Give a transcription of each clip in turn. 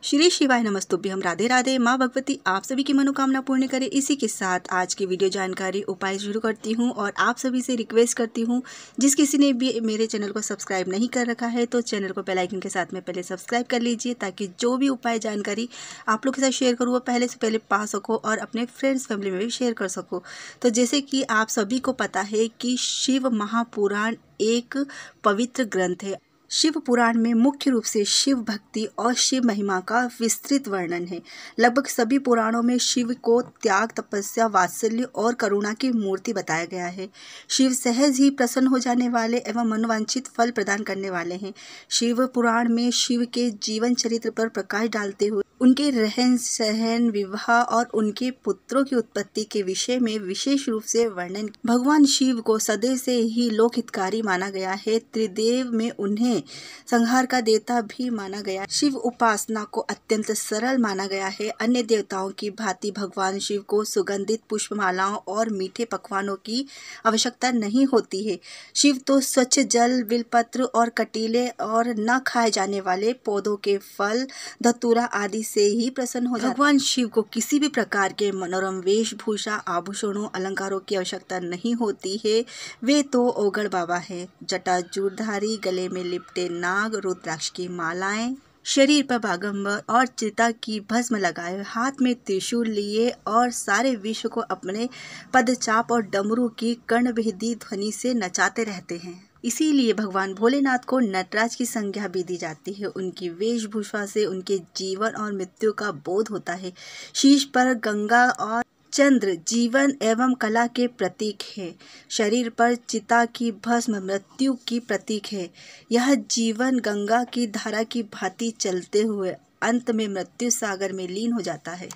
श्री शिवाय नमस्तुभ्यम। राधे राधे। माँ भगवती आप सभी की मनोकामना पूर्ण करे। इसी के साथ आज की वीडियो जानकारी उपाय शुरू करती हूँ और आप सभी से रिक्वेस्ट करती हूँ, जिस किसी ने भी मेरे चैनल को सब्सक्राइब नहीं कर रखा है तो चैनल को बेल आइकन के साथ में पहले सब्सक्राइब कर लीजिए, ताकि जो भी उपाय जानकारी आप लोग के साथ शेयर करूँ वो पहले से पहले पा सको और अपने फ्रेंड्स फैमिली में भी शेयर कर सको। तो जैसे कि आप सभी को पता है कि शिव महापुराण एक पवित्र ग्रंथ है। शिव पुराण में मुख्य रूप से शिव भक्ति और शिव महिमा का विस्तृत वर्णन है। लगभग सभी पुराणों में शिव को त्याग, तपस्या, वात्सल्य और करुणा की मूर्ति बताया गया है। शिव सहज ही प्रसन्न हो जाने वाले एवं मनोवांछित फल प्रदान करने वाले हैं। शिव पुराण में शिव के जीवन चरित्र पर प्रकाश डालते हुए उनके रहन सहन, विवाह और उनके पुत्रों की उत्पत्ति के विषय में विशेष रूप से वर्णन। भगवान शिव को सदैव से ही लोकहितकारी माना गया है। त्रिदेव में उन्हें संहार का देवता भी माना गया। शिव उपासना को अत्यंत सरल माना गया है। अन्य देवताओं की भांति भगवान शिव को सुगंधित पुष्पमालाओं और मीठे पकवानों की आवश्यकता नहीं होती है। शिव तो स्वच्छ जल, बिलपत्र और कटीले और न खाए जाने वाले पौधों के फल, धतूरा आदि से ही प्रसन्न हो जाते। भगवान शिव को किसी भी प्रकार के मनोरम वेशभूषा, आभूषणों, अलंकारों की आवश्यकता नहीं होती है। वे तो ओगड़ बाबा है। जटाजूटधारी, गले में लिपटे नाग, रुद्राक्ष की मालाएं, शरीर पर बागंबर और चिता की भस्म लगाए, हाथ में त्रिशूल लिए और सारे विश्व को अपने पदचाप और डमरू की कर्णभेदी ध्वनि से नचाते रहते हैं। इसीलिए भगवान भोलेनाथ को नटराज की संज्ञा भी दी जाती है। उनकी वेशभूषा से उनके जीवन और मृत्यु का बोध होता है। शीश पर गंगा और चंद्र जीवन एवं कला के प्रतीक है। शरीर पर चिता की भस्म मृत्यु की प्रतीक है। यह जीवन गंगा की धारा की भांति चलते हुए अंत में मृत्यु सागर में लीन हो जाता है।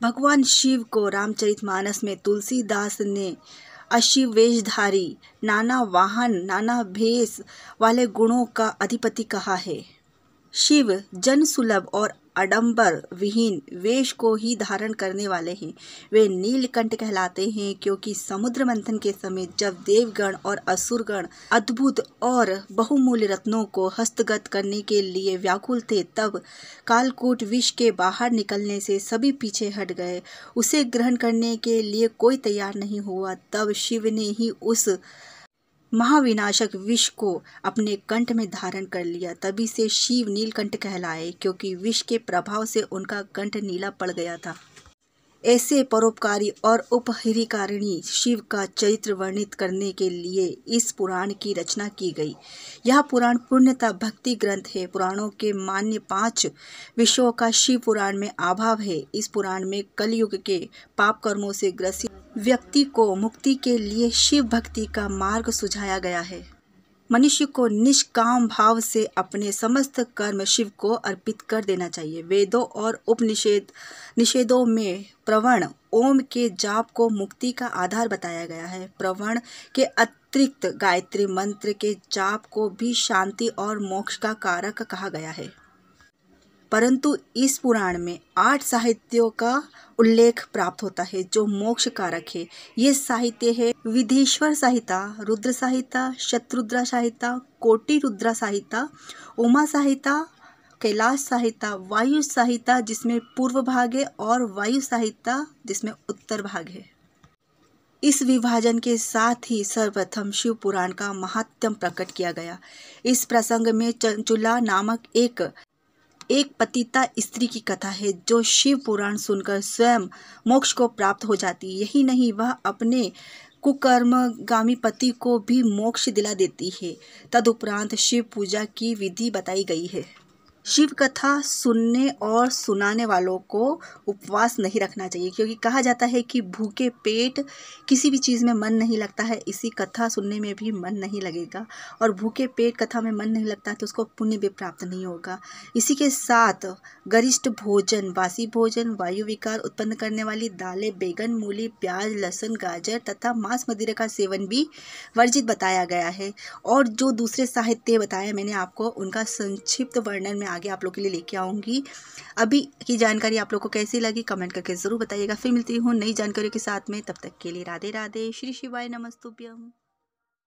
भगवान शिव को रामचरितमानस में तुलसीदास ने अशिव वेशधारी, नाना वाहन, नाना भेष वाले गुणों का अधिपति कहा है। शिव जन सुलभ और आडंबर विहीन वेश को ही धारण करने वाले हैं। वे नीलकंठ कहलाते हैं, क्योंकि समुद्र मंथन के समय जब देवगण और असुरगण अद्भुत और बहुमूल्य रत्नों को हस्तगत करने के लिए व्याकुल थे, तब कालकूट विष के बाहर निकलने से सभी पीछे हट गए। उसे ग्रहण करने के लिए कोई तैयार नहीं हुआ। तब शिव ने ही उस महाविनाशक विष को अपने कंठ में धारण कर लिया। तभी से शिव नीलकंठ कहलाए, क्योंकि विष के प्रभाव से उनका कंठ नीला पड़ गया था। ऐसे परोपकारी और उपहरिकारिणी शिव का चरित्र वर्णित करने के लिए इस पुराण की रचना की गई। यह पुराण पूर्णतः भक्ति ग्रंथ है। पुराणों के मान्य 5 विषयों का शिव पुराण में अभाव है। इस पुराण में कलयुग के पाप कर्मों से ग्रसित व्यक्ति को मुक्ति के लिए शिव भक्ति का मार्ग सुझाया गया है। मनुष्य को निष्काम भाव से अपने समस्त कर्म शिव को अर्पित कर देना चाहिए। वेदों और निषेधों में प्रवण ओम के जाप को मुक्ति का आधार बताया गया है। प्रवण के अतिरिक्त गायत्री मंत्र के जाप को भी शांति और मोक्ष का कारक कहा गया है। परंतु इस पुराण में 8 साहित्यों का उल्लेख प्राप्त होता है जो मोक्ष कारक है। ये साहित्य है विधेश्वर संहिता, रुद्र संहिता, शत्रुद्रा संहिता, कोटि रुद्रा संहिता, उमा संहिता, कैलाश संहिता, वायु संहिता जिसमें पूर्व भाग है और वायु संहिता जिसमें उत्तर भाग है। इस विभाजन के साथ ही सर्वप्रथम शिव पुराण का महात्म्य प्रकट किया गया। इस प्रसंग में चंचुला नामक एक पतिता स्त्री की कथा है, जो शिव पुराण सुनकर स्वयं मोक्ष को प्राप्त हो जाती है। यही नहीं, वह अपने कुकर्मगामी पति को भी मोक्ष दिला देती है। तदुपरांत शिव पूजा की विधि बताई गई है। शिव कथा सुनने और सुनाने वालों को उपवास नहीं रखना चाहिए, क्योंकि कहा जाता है कि भूखे पेट किसी भी चीज़ में मन नहीं लगता है। इसी कथा सुनने में भी मन नहीं लगेगा, और भूखे पेट कथा में मन नहीं लगता है तो उसको पुण्य भी प्राप्त नहीं होगा। इसी के साथ गरिष्ठ भोजन, बासी भोजन, वायु विकार उत्पन्न करने वाली दालें, बैगन, मूली, प्याज, लहसुन, गाजर तथा मांस मदिरा का सेवन भी वर्जित बताया गया है। और जो दूसरे साहित्य बताए मैंने आपको, उनका संक्षिप्त वर्णन में आगे आप लोग के लिए लेके आऊँगी। अभी की जानकारी आप लोग को कैसी लगी कमेंट करके ज़रूर बताइएगा। फिर मिलती हूँ नई जानकारी के साथ में। तब तक के लिए राधे राधे। श्री शिवाय नमस्तुभ्यम।